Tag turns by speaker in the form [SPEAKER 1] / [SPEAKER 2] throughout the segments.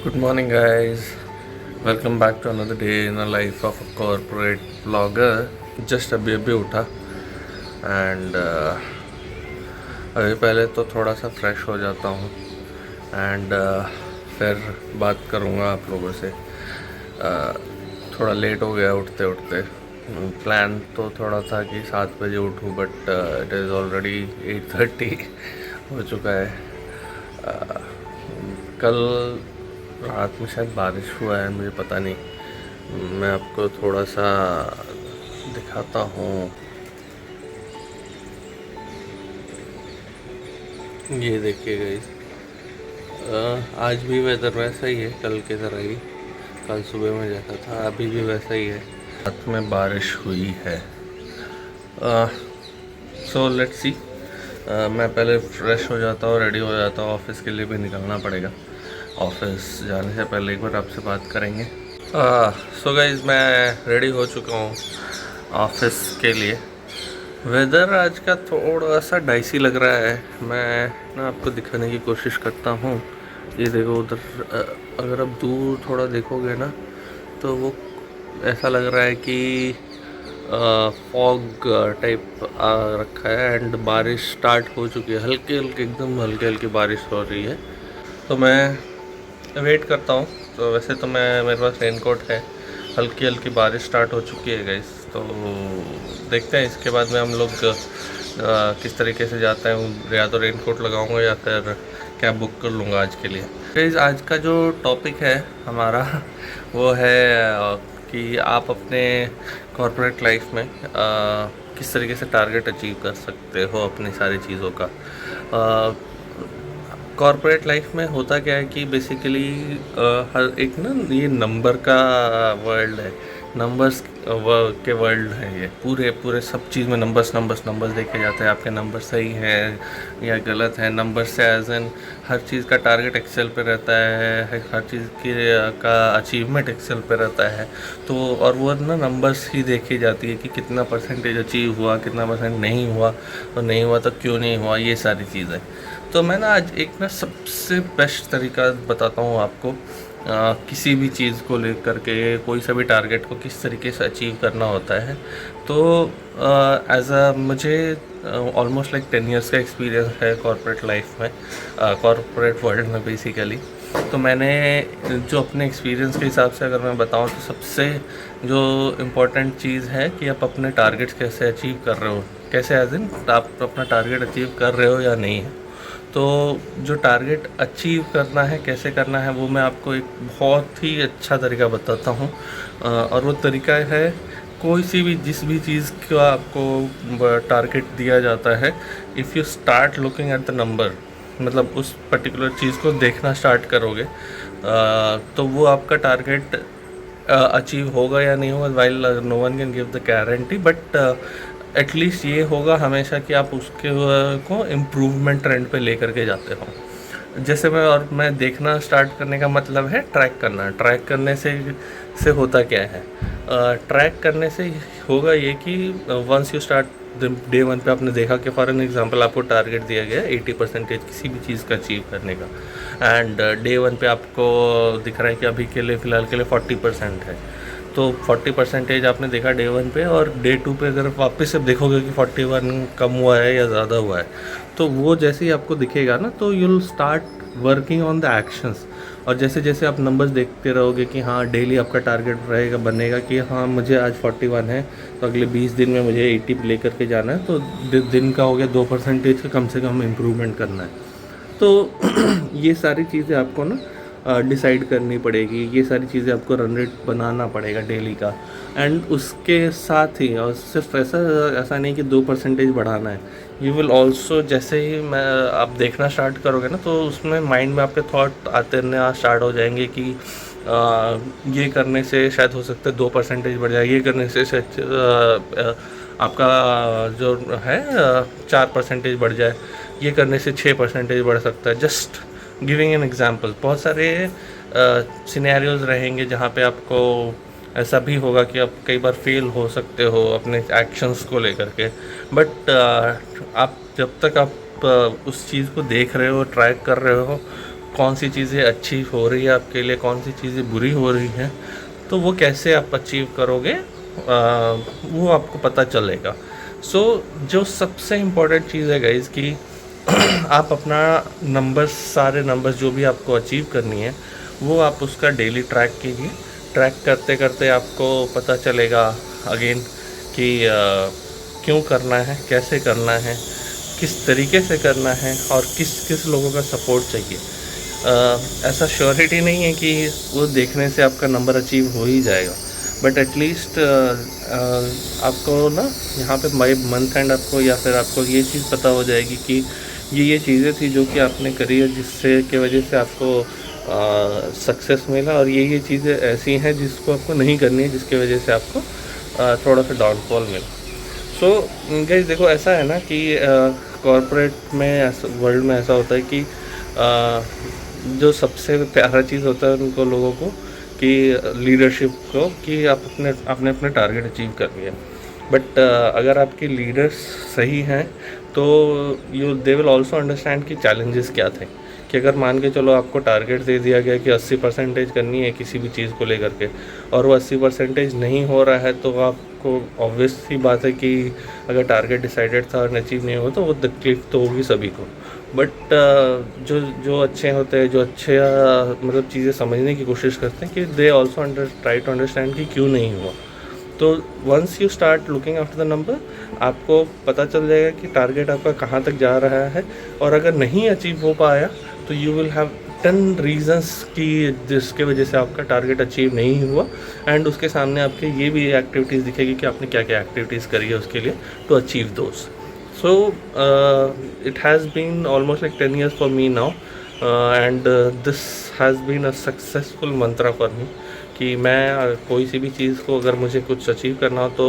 [SPEAKER 1] Good morning, guys. Welcome back to another day in the life of a corporate blogger. Just अभी उठा and अभी पहले तो थोड़ा सा फ्रेश हो जाता हूँ एंड फिर बात करूँगा आप लोगों से। थोड़ा लेट हो गया उठते उठते। प्लान तो थोड़ा था कि 7 बजे उठूँ, बट इट इज़ ऑलरेडी 8:30 हो चुका है। कल रात में शायद बारिश हुआ है, मुझे पता नहीं। मैं आपको थोड़ा सा दिखाता हूँ। ये देखिए गाइस, आज भी वेदर वैसा ही है, कल की तरह ही। कल सुबह में जैसा था अभी भी वैसा ही है। रात में बारिश हुई है। So let's see. मैं पहले फ्रेश हो जाता हूँ, रेडी हो जाता हूँ, ऑफिस के लिए भी निकलना पड़ेगा। ऑफिस जाने से पहले एक बार आपसे बात करेंगे। सो गाइस, मैं रेडी हो चुका हूँ ऑफिस के लिए। वेदर आज का थोड़ा सा डाइसी लग रहा है। मैं ना आपको दिखाने की कोशिश करता हूँ। ये देखो उधर, अगर आप दूर थोड़ा देखोगे ना तो वो ऐसा लग रहा है कि फॉग टाइप आ रखा है एंड बारिश स्टार्ट हो चुकी है। हल्के हल्के, एकदम हल्के हल्के बारिश हो रही है। तो मैं वेट करता हूँ। तो वैसे तो मेरे पास रेनकोट है। हल्की हल्की बारिश स्टार्ट हो चुकी है गाइस। तो देखते हैं इसके बाद में हम लोग किस तरीके से जाते हैं। या तो रेनकोट लगाऊंगा या फिर कैब बुक कर लूँगा आज के लिए। गाइस, आज का जो टॉपिक है हमारा वो है कि आप अपने कॉर्पोरेट लाइफ में किस तरीके से टारगेट अचीव कर सकते हो अपनी सारी चीज़ों का। कॉर्पोरेट लाइफ में होता क्या है कि बेसिकली हर एक ना, ये नंबर का वर्ल्ड है। नंबर्स के वर्ल्ड है ये। पूरे पूरे सब चीज़ में नंबर्स नंबर्स नंबर्स देखे जाते हैं। आपके नंबर सही हैं या गलत हैं। नंबर से एज एन हर चीज़ का टारगेट एक्सेल पे रहता है। हर चीज़ की का अचीवमेंट एक्सेल पे रहता है। तो और वो ना नंबर्स ही देखी जाती है कि कितना परसेंटेज अचीव हुआ, कितना परसेंट नहीं हुआ, और नहीं हुआ तो क्यों नहीं हुआ, ये सारी चीज़ें। तो मैं ना आज एक ना सबसे बेस्ट तरीका बताता हूँ आपको। किसी भी चीज़ को लेकर के, कोई सा भी टारगेट को किस तरीके से अचीव करना होता है। तो एज अ मुझे ऑलमोस्ट लाइक 10 इयर्स का एक्सपीरियंस है कॉर्पोरेट लाइफ में, कॉर्पोरेट वर्ल्ड में बेसिकली। तो मैंने जो अपने एक्सपीरियंस के हिसाब से अगर मैं बताऊं तो सबसे जो इम्पोर्टेंट चीज़ है कि आप अपने टारगेट्स कैसे अचीव कर रहे हो, कैसे एज इन आप अपना टारगेट अचीव कर रहे हो या नहीं है। तो जो टारगेट अचीव करना है, कैसे करना है, वो मैं आपको एक बहुत ही अच्छा तरीका बताता हूँ। और वो तरीका है, कोई सी भी जिस भी चीज़ का आपको टारगेट दिया जाता है, if you start looking at the number, मतलब उस पर्टिकुलर चीज़ को देखना स्टार्ट करोगे, तो वो आपका टारगेट अचीव होगा या नहीं होगा, while no one can give the guarantee, but at least ये होगा हमेशा कि आप उसके को इम्प्रूवमेंट ट्रेंड पे लेकर के जाते हो। जैसे मैं देखना स्टार्ट करने का मतलब है ट्रैक करना। ट्रैक करने से होता क्या है, ट्रैक करने से होगा ये कि once you start day one पे आपने देखा कि फॉर एन एग्जांपल आपको टारगेट दिया गया 80% किसी भी चीज़ का अचीव करने का, एंड डे वन पे आपको दिख रहा है कि अभी के लिए फ़िलहाल के लिए 40% है। तो 40% आपने देखा डे वन पे, और डे टू पे अगर वापस से देखोगे कि 41 कम हुआ है या ज़्यादा हुआ है, तो वो जैसे ही आपको दिखेगा ना, तो you will start working on the actions. और जैसे जैसे आप नंबर्स देखते रहोगे कि हाँ डेली आपका टारगेट रहेगा, बनेगा कि हाँ मुझे आज 41 है, तो अगले 20 दिन में मुझे 80 लेकर के जाना है। तो दिन का हो गया 2% का कम से कम इम्प्रूवमेंट करना है। तो ये सारी चीज़ें आपको ना डिसाइड करनी पड़ेगी। ये सारी चीज़ें आपको रन रेट बनाना पड़ेगा डेली का। एंड उसके साथ ही, और सिर्फ ऐसा नहीं कि 2% बढ़ाना है, यू विल ऑल्सो, जैसे ही मैं आप देखना स्टार्ट करोगे ना, तो उसमें माइंड में आपके थॉट आते रहना स्टार्ट हो जाएंगे कि ये करने से शायद हो सकता है 2% बढ़ जाए, ये करने से शायद आपका जो है 4% बढ़ जाए, ये करने से 6% बढ़ सकता है। Just giving an example. बहुत सारे सिनेरियोज रहेंगे जहाँ पे आपको ऐसा भी होगा कि आप कई बार फेल हो सकते हो अपने एक्शंस को लेकर के, बट आप जब तक आप उस चीज़ को देख रहे हो, ट्रैक कर रहे हो, कौन सी चीज़ें अच्छी हो रही है आपके लिए, कौन सी चीज़ें बुरी हो रही हैं, तो वो कैसे आप अचीव करोगे वो आपको पता चलेगा। सो जो सबसे इम्पोर्टेंट चीज़ है गाइस कि आप अपना नंबर्स, सारे नंबर्स जो भी आपको अचीव करनी है वो आप उसका डेली ट्रैक कीजिए। ट्रैक करते करते आपको पता चलेगा अगेन कि क्यों करना है, कैसे करना है, किस तरीके से करना है और किस किस लोगों का सपोर्ट चाहिए। ऐसा श्योरिटी नहीं है कि वो देखने से आपका नंबर अचीव हो ही जाएगा, बट एटलीस्ट आपको ना यहाँ पे मई मंथ एंड आपको या फिर आपको ये चीज़ पता हो जाएगी कि ये चीज़ें थी जो कि आपने करी है जिससे के वजह से आपको सक्सेस मिला, और ये चीज़ें ऐसी हैं जिसको आपको नहीं करनी है जिसके वजह से आपको थोड़ा सा डाउनफॉल मिला। सो गाइस देखो, ऐसा है ना कि कॉर्पोरेट में वर्ल्ड में ऐसा होता है कि जो सबसे प्यारा चीज़ होता है उनको लोगों को कि लीडरशिप को कि आप अपने अपने टारगेट अचीव करनी है। बट अगर आपके लीडर्स सही हैं तो दे विल ऑल्सो अंडरस्टैंड कि चैलेंजेस क्या थे। कि अगर मान के चलो आपको टारगेट दे दिया गया कि 80% करनी है किसी भी चीज़ को लेकर के, और वो 80% नहीं हो रहा है, तो आपको ऑब्वियस सी बात है कि अगर टारगेट डिसाइडेड था और अचीव नहीं हुआ तो वो तकलीफ तो होगी सभी को। बट जो जो अच्छे होते हैं, जो अच्छे मतलब चीज़ें समझने की कोशिश करते हैं कि they also try to understand कि क्यों नहीं हुआ। तो once you start looking after the number, आपको पता चल जाएगा कि टारगेट आपका कहाँ तक जा रहा है, और अगर नहीं अचीव हो पाया तो यू विल हैव 10 रीजंस कि जिसके वजह से आपका टारगेट अचीव नहीं हुआ, एंड उसके सामने आपके ये भी एक्टिविटीज़ दिखेगी कि आपने क्या क्या एक्टिविटीज़ करी है उसके लिए to achieve those. So it has been almost like 10 years for me now, and this has been a successful mantra for me कि मैं कोई सी भी चीज़ को अगर मुझे कुछ अचीव करना हो तो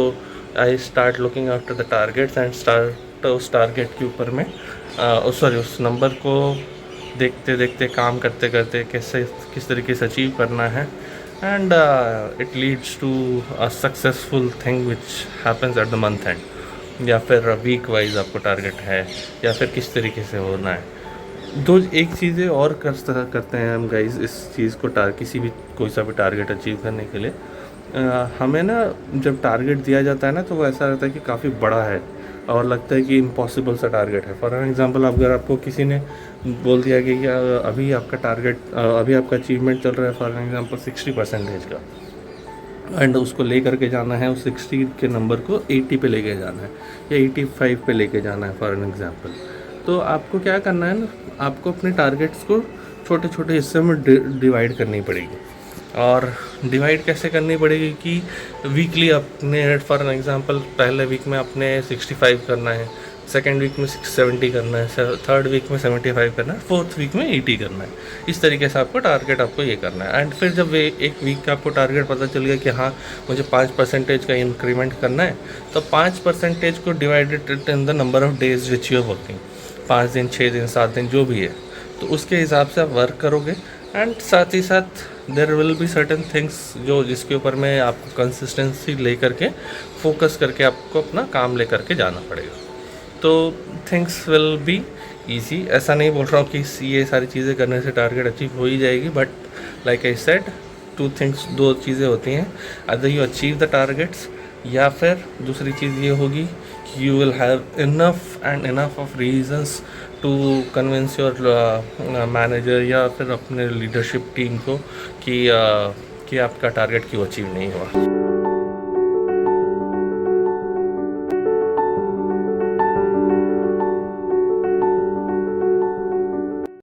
[SPEAKER 1] I start looking after the targets and start उस टारगेट के ऊपर में उस नंबर को देखते देखते, काम करते करते किस तरीके से अचीव करना है, and it leads to a successful thing which happens at the month end, या फिर वीक वाइज आपको टारगेट है, या फिर किस तरीके से होना है। एक चीज़ें और करते हैं हम गाइस इस चीज़ को किसी भी कोई सा भी टारगेट अचीव करने के लिए। हमें ना जब टारगेट दिया जाता है ना तो वो ऐसा लगता है कि काफ़ी बड़ा है और लगता है कि इम्पॉसिबल सा टारगेट है। फॉर एग्जांपल, अगर आपको किसी ने बोल दिया कि अभी आपका टारगेट, अभी आपका अचीवमेंट चल रहा है फॉर एग्जांपल 60% का, एंड उसको ले करके जाना है, उस 60 के नंबर को 80 पे लेके जाना है या 85 पे लेके जाना है फॉर एन एग्जांपल, तो आपको क्या करना है ना, आपको अपने टारगेट्स को छोटे छोटे हिस्से में डिवाइड करनी पड़ेगी। और डिवाइड कैसे करनी पड़ेगी कि वीकली अपने फॉर एन एग्जांपल पहले वीक में आपने 65 करना है, सेकेंड वीक में 70 करना है, थर्ड वीक में 75 करना है, फोर्थ वीक में 80 करना है। इस तरीके से आपको टारगेट आपको ये करना है। एंड फिर जब एक वीक का आपको टारगेट पता चल गया कि हाँ मुझे 5% का इंक्रीमेंट करना है, तो 5% को divided in the number of days which you are working, 5 दिन, 6 दिन, 7 दिन जो भी है, तो उसके हिसाब से आप वर्क करोगे। एंड साथ ही साथ there will be certain things जो जिसके ऊपर में आपको कंसिस्टेंसी ले करके, फोकस करके आपको अपना काम ले करके जाना पड़ेगा, तो थिंग्स विल बी ईजी। ऐसा नहीं बोल रहा हूँ कि ये सारी चीज़ें करने से टारगेट अचीव हो ही जाएगी, बट लाइक आई सेड, दो चीज़ें होती हैं, other you achieve the targets, या फिर दूसरी चीज़ ये होगी कि you will have enough of reasons to convince your manager या फिर अपने लीडरशिप टीम को कि आपका टारगेट क्यों अचीव नहीं हुआ।